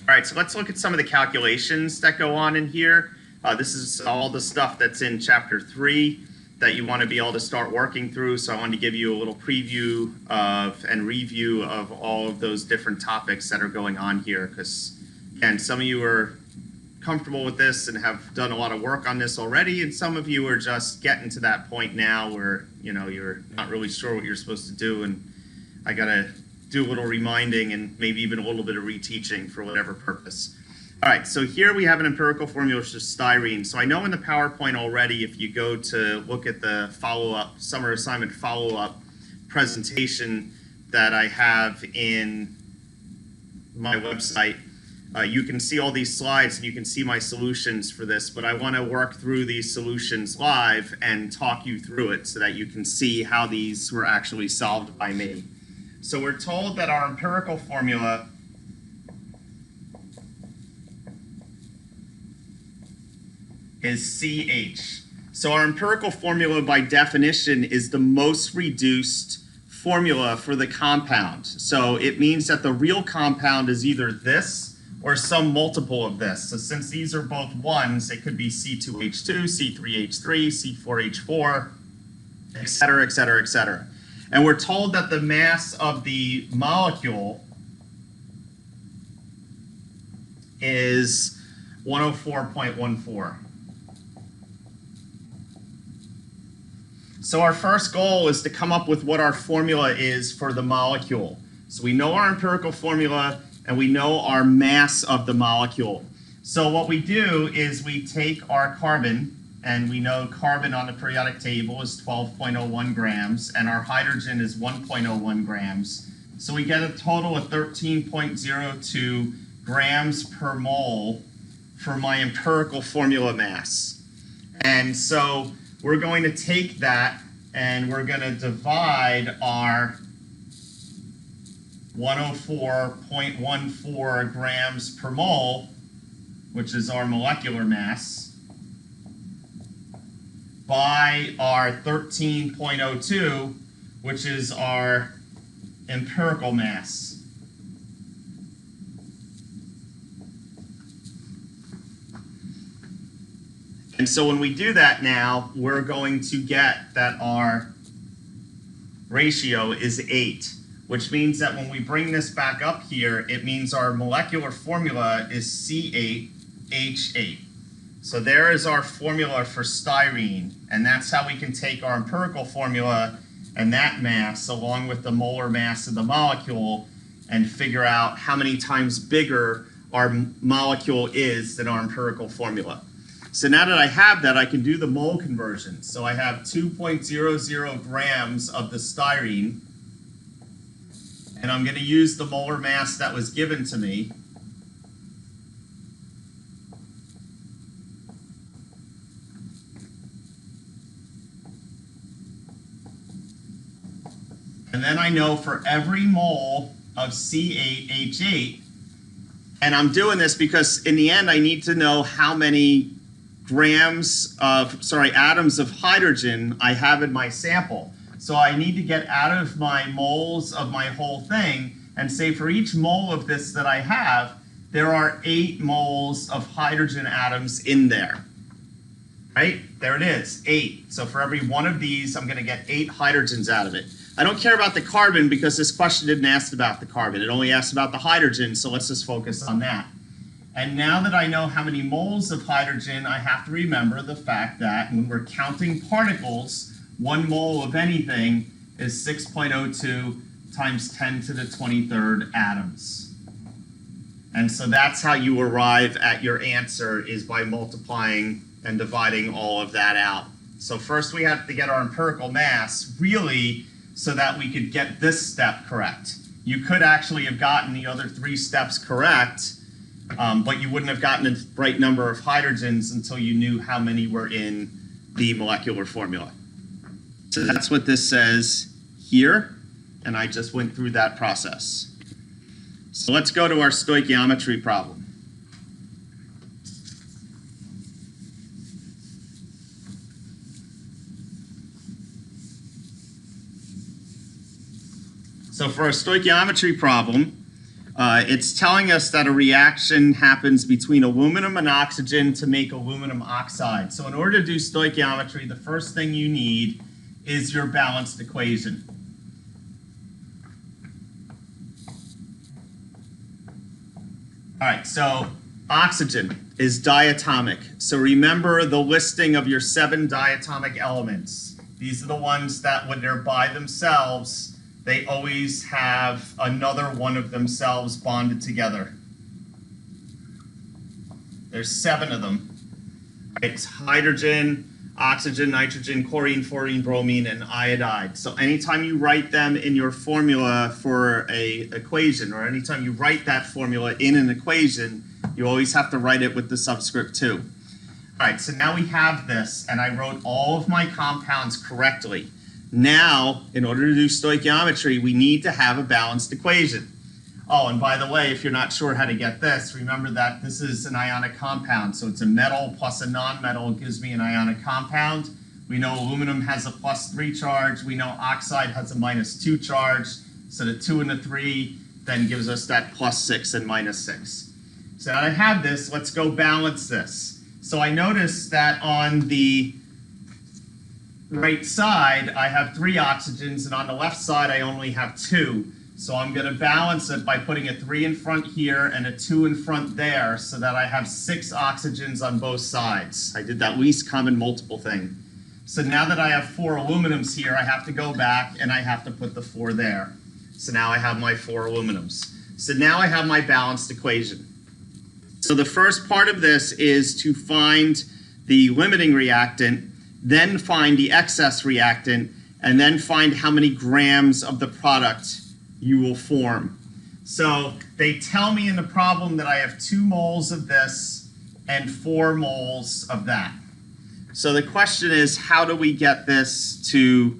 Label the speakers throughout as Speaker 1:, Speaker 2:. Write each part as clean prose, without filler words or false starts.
Speaker 1: All right, so let's look at some of the calculations that go on in here. This is all the stuff that's in chapter 3 that you want to be able to start working through. So I wanted to give you a little preview of and review of all of those different topics that are going on here, because again, some of you are comfortable with this and have done a lot of work on this already, and some of you are just getting to that point now where you're not really sure what you're supposed to do, and I gotta do a little reminding and maybe even a little bit of reteaching for whatever purpose. All right, so here we have an empirical formula for styrene. So I know in the PowerPoint already, if you go to look at the follow-up, summer assignment follow-up presentation that I have in my website, you can see all these slides and you can see my solutions for this, but I want to work through these solutions live and talk you through it so that you can see how these were actually solved by me. So we're told that our empirical formula is CH. So our empirical formula by definition is the most reduced formula for the compound. So it means that the real compound is either this or some multiple of this. So since these are both ones, it could be C2H2, C3H3, C4H4, et cetera, et cetera, et cetera. And we're told that the mass of the molecule is 104.14. So our first goal is to come up with what our formula is for the molecule. So we know our empirical formula and we know our mass of the molecule. So what we do is we take our carbon, and we know carbon on the periodic table is 12.01 grams, and our hydrogen is 1.01 grams. So we get a total of 13.02 grams per mole for my empirical formula mass. And so we're going to take that and we're going to divide our 104.14 grams per mole, which is our molecular mass, by our 13.02, which is our empirical mass. And so when we do that now, we're going to get that our ratio is 8, which means that when we bring this back up here, it means our molecular formula is C8H8. So there is our formula for styrene, and that's how we can take our empirical formula and that mass along with the molar mass of the molecule and figure out how many times bigger our molecule is than our empirical formula. So now that I have that, I can do the mole conversion. So I have 2.00 grams of the styrene, and I'm going to use the molar mass that was given to me. And then I know for every mole of C8H8, and I'm doing this because in the end I need to know how many atoms of hydrogen I have in my sample. So I need to get out of my moles of my whole thing and say for each mole of this that I have, there are 8 moles of hydrogen atoms in there. Right? There it is, 8. So for every one of these, I'm going to get 8 hydrogens out of it. I don't care about the carbon because this question didn't ask about the carbon. It only asked about the hydrogen, so let's just focus on that. And now that I know how many moles of hydrogen, I have to remember the fact that when we're counting particles, 1 mole of anything is 6.02 times 10 to the 23rd atoms. And so that's how you arrive at your answer, is by multiplying and dividing all of that out. So first we have to get our empirical mass, really, so that we could get this step correct. You could actually have gotten the other 3 steps correct, but you wouldn't have gotten a right number of hydrogens until you knew how many were in the molecular formula. So that's what this says here, and I just went through that process. So let's go to our stoichiometry problem. So for a stoichiometry problem, It's telling us that a reaction happens between aluminum and oxygen to make aluminum oxide. So in order to do stoichiometry, the first thing you need is your balanced equation. All right, so oxygen is diatomic. So remember the listing of your 7 diatomic elements. These are the ones that when they're by themselves, they always have another one of themselves bonded together. There's 7 of them. It's hydrogen, oxygen, nitrogen, chlorine, fluorine, bromine, and iodide. So anytime you write them in your formula for a equation, or anytime you write that formula in an equation, you always have to write it with the subscript 2. All right, so now we have this, and I wrote all of my compounds correctly. Now, in order to do stoichiometry, we need to have a balanced equation. Oh, and by the way, if you're not sure how to get this, remember that this is an ionic compound. So it's a metal plus a non-metal gives me an ionic compound. We know aluminum has a +3 charge. We know oxide has a -2 charge. So the 2 and the 3 then gives us that +6 and -6. So now that I have this, let's go balance this. So I notice that on the right side, I have 3 oxygens, and on the left side, I only have 2. So I'm going to balance it by putting a 3 in front here and a 2 in front there so that I have 6 oxygens on both sides. I did that least common multiple thing. So now that I have 4 aluminums here, I have to go back and I have to put the 4 there. So now I have my 4 aluminums. So now I have my balanced equation. So the first part of this is to find the limiting reactant, then find the excess reactant, and then find how many grams of the product you will form. So they tell me in the problem that I have 2 moles of this and 4 moles of that. So the question is, how do we get this to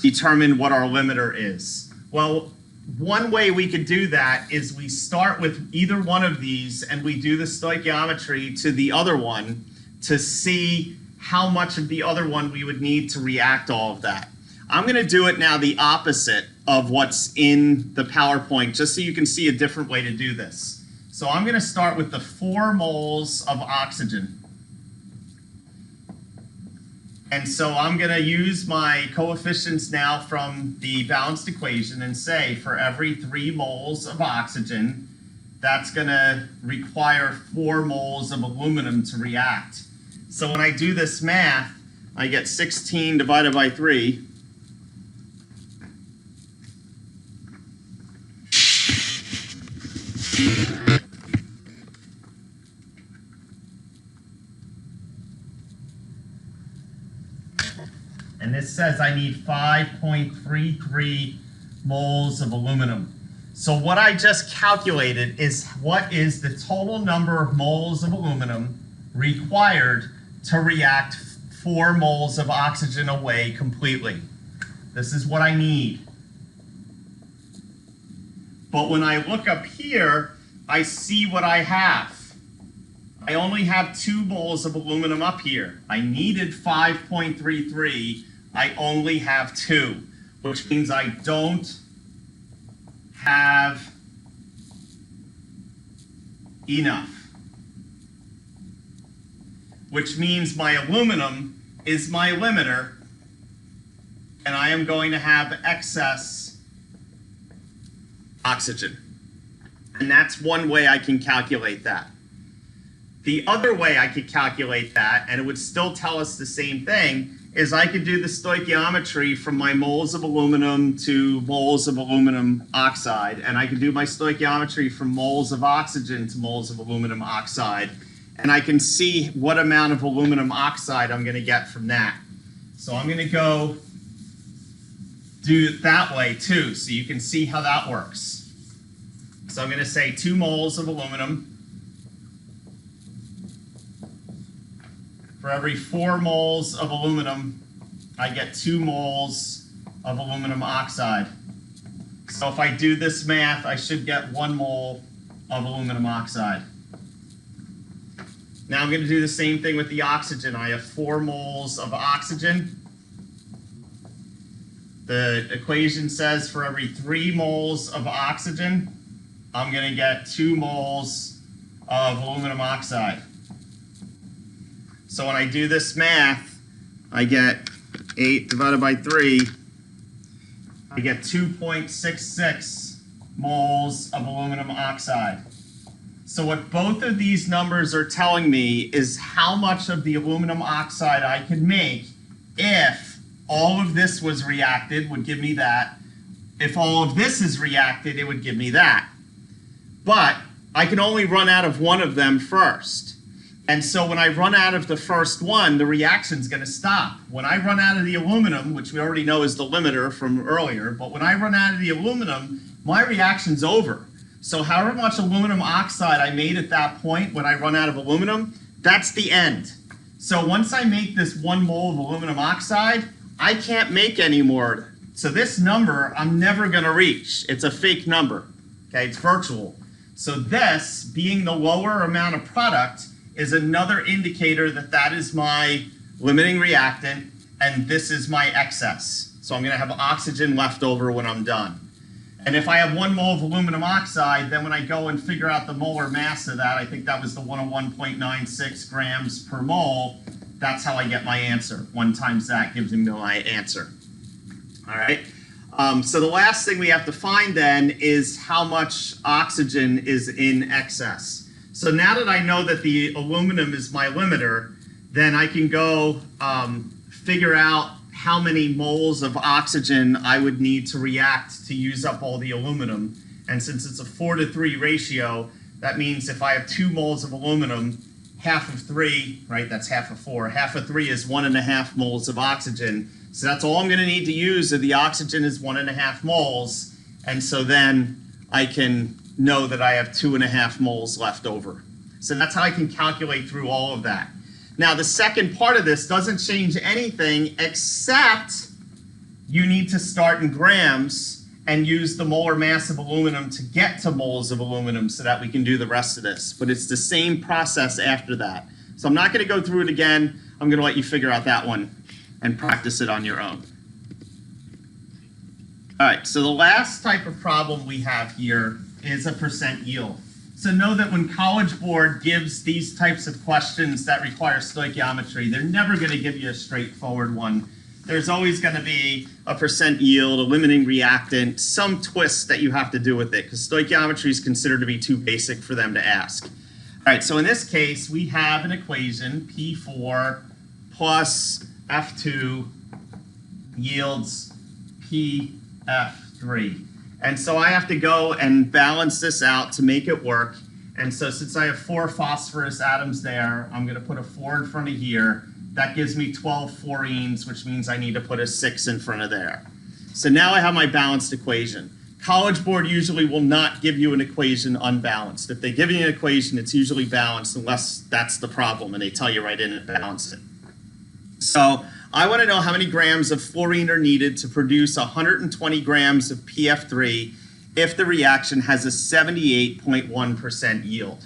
Speaker 1: determine what our limiter is? Well, one way we could do that is we start with either one of these and we do the stoichiometry to the other one to see how much of the other one we would need to react all of that. I'm going to do it now the opposite of what's in the PowerPoint, just so you can see a different way to do this. So I'm going to start with the 4 moles of oxygen. And so I'm going to use my coefficients now from the balanced equation and say for every 3 moles of oxygen, that's going to require 4 moles of aluminum to react. So when I do this math, I get 16 divided by 3. And this says I need 5.33 moles of aluminum. So what I just calculated is what is the total number of moles of aluminum required to react 4 moles of oxygen away completely. This is what I need. But when I look up here, I see what I have. I only have 2 moles of aluminum up here. I needed 5.33. I only have 2, which means I don't have enough. Which means my aluminum is my limiter, and I am going to have excess oxygen. And that's one way I can calculate that. The other way I could calculate that, and it would still tell us the same thing, is I could do the stoichiometry from my moles of aluminum to moles of aluminum oxide, and I could do my stoichiometry from moles of oxygen to moles of aluminum oxide, and I can see what amount of aluminum oxide I'm going to get from that. So I'm going to go do it that way too, so you can see how that works. So I'm going to say 2 moles of aluminum. For every 4 moles of aluminum, I get 2 moles of aluminum oxide. So if I do this math, I should get 1 mole of aluminum oxide. Now I'm going to do the same thing with the oxygen. I have 4 moles of oxygen. The equation says for every 3 moles of oxygen, I'm going to get 2 moles of aluminum oxide. So when I do this math, I get 8 divided by 3, I get 2.66 moles of aluminum oxide. So what both of these numbers are telling me is how much of the aluminum oxide I could make if all of this was reacted, would give me that. If all of this is reacted, it would give me that. But I can only run out of one of them first. And so when I run out of the first one, the reaction's going to stop. When I run out of the aluminum, which we already know is the limiter from earlier, but when I run out of the aluminum, my reaction's over. So however much aluminum oxide I made at that point when I run out of aluminum, that's the end. So once I make this 1 mole of aluminum oxide, I can't make any more. So this number I'm never going to reach. It's a fake number. Okay, it's virtual. So this, being the lower amount of product, is another indicator that that is my limiting reactant and this is my excess. So I'm going to have oxygen left over when I'm done. And if I have 1 mole of aluminum oxide, then when I go and figure out the molar mass of that, I think that was the 101.96 grams per mole. That's how I get my answer. 1 times that gives me my answer. All right. So the last thing we have to find then is how much oxygen is in excess. So now that I know that the aluminum is my limiter, then I can go figure out how many moles of oxygen I would need to react to use up all the aluminum. And since it's a 4-to-3 ratio, that means if I have 2 moles of aluminum, half of 3, right, that's half of 4. Half of 3 is 1.5 moles of oxygen. So that's all I'm going to need to use if the oxygen is 1.5 moles. And so then I can know that I have 2.5 moles left over. So that's how I can calculate through all of that. Now, the second part of this doesn't change anything except you need to start in grams and use the molar mass of aluminum to get to moles of aluminum so that we can do the rest of this. But it's the same process after that. So I'm not going to go through it again. I'm going to let you figure out that one and practice it on your own. All right, so the last type of problem we have here is a percent yield. So know that when College Board gives these types of questions that require stoichiometry, they're never going to give you a straightforward one. There's always going to be a percent yield, a limiting reactant, some twist that you have to do with it, because stoichiometry is considered to be too basic for them to ask. All right, so in this case, we have an equation, P4 plus F2 yields PF3. And so I have to go and balance this out to make it work. And so since I have 4 phosphorus atoms there, I'm going to put a 4 in front of here. That gives me 12 fluorines, which means I need to put a 6 in front of there. So now I have my balanced equation. College Board usually will not give you an equation unbalanced. If they give you an equation, it's usually balanced unless that's the problem, and they tell you right in it, balance it. So I want to know how many grams of fluorine are needed to produce 120 grams of PF3 if the reaction has a 78.1% yield.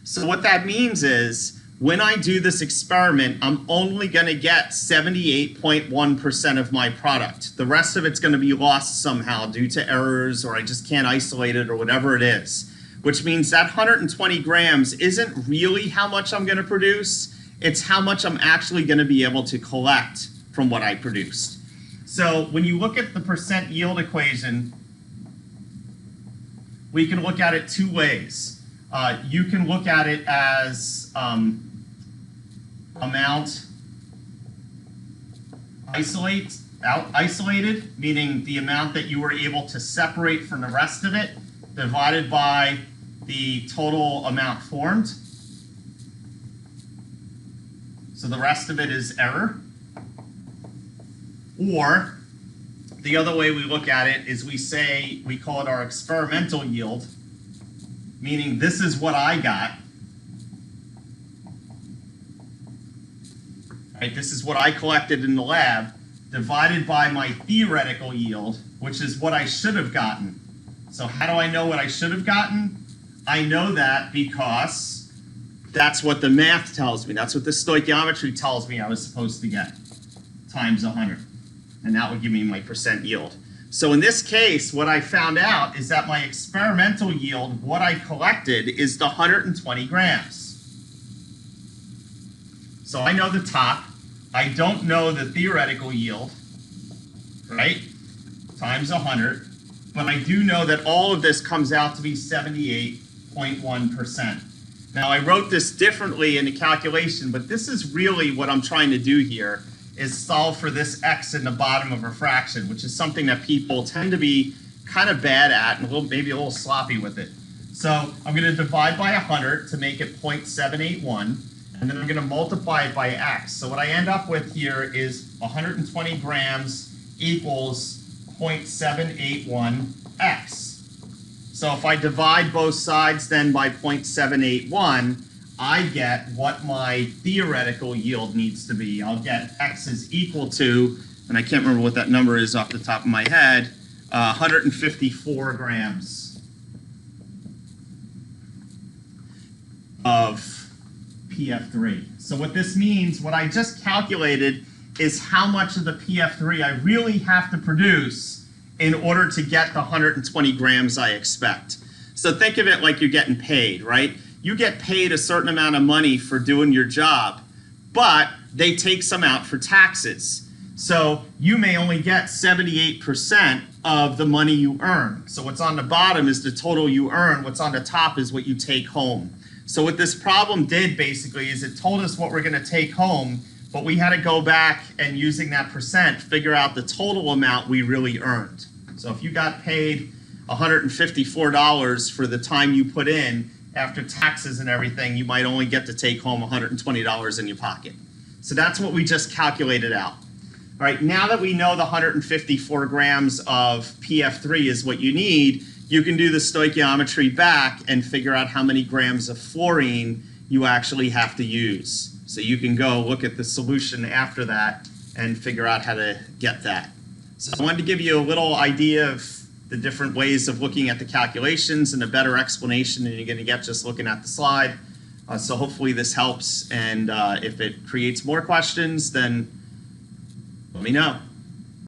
Speaker 1: So what that means is when I do this experiment, I'm only going to get 78.1% of my product. The rest of it's going to be lost somehow due to errors, or I just can't isolate it, or whatever it is, which means that 120 grams isn't really how much I'm going to produce. It's how much I'm actually going to be able to collect from what I produced. So when you look at the percent yield equation, we can look at it 2 ways. You can look at it as amount isolated, meaning the amount that you were able to separate from the rest of it, divided by the total amount formed. So the rest of it is error. Or the other way we look at it is we call it our experimental yield, meaning this is what I got. Right, this is what I collected in the lab, divided by my theoretical yield, which is what I should have gotten. So how do I know what I should have gotten? I know that because that's what the math tells me. That's what the stoichiometry tells me I was supposed to get, times 100. And that would give me my percent yield. So in this case, what I found out is that my experimental yield, what I collected, is the 120 grams. So I know the top. I don't know the theoretical yield, right? Times 100. But I do know that all of this comes out to be 78.1%. Now I wrote this differently in the calculation, but this is really what I'm trying to do here, is solve for this x in the bottom of a fraction, which is something that people tend to be kind of bad at and maybe a little sloppy with it. So I'm going to divide by 100 to make it 0.781, and then I'm going to multiply it by x. So what I end up with here is 120 grams equals 0.781x. So if I divide both sides then by 0.781, I get what my theoretical yield needs to be. I'll get x is equal to, and I can't remember what that number is off the top of my head, 154 grams of PF3. So what this means, what I just calculated, is how much of the PF3 I really have to produce in order to get the 120 grams I expect. So think of it like you're getting paid, right? You get paid a certain amount of money for doing your job, but they take some out for taxes. So you may only get 78% of the money you earn. So what's on the bottom is the total you earn. What's on the top is what you take home. So what this problem did basically is it told us what we're going to take home, but we had to go back and using that percent figure out the total amount we really earned. So if you got paid $154 for the time you put in, after taxes and everything, you might only get to take home $120 in your pocket. So that's what we just calculated out. All right, now that we know the 154 grams of PF3 is what you need, you can do the stoichiometry back and figure out how many grams of fluorine you actually have to use. So you can go look at the solution after that and figure out how to get that. So I wanted to give you a little idea of the different ways of looking at the calculations and a better explanation than you're going to get just looking at the slide. So hopefully this helps, and if it creates more questions, then let me know.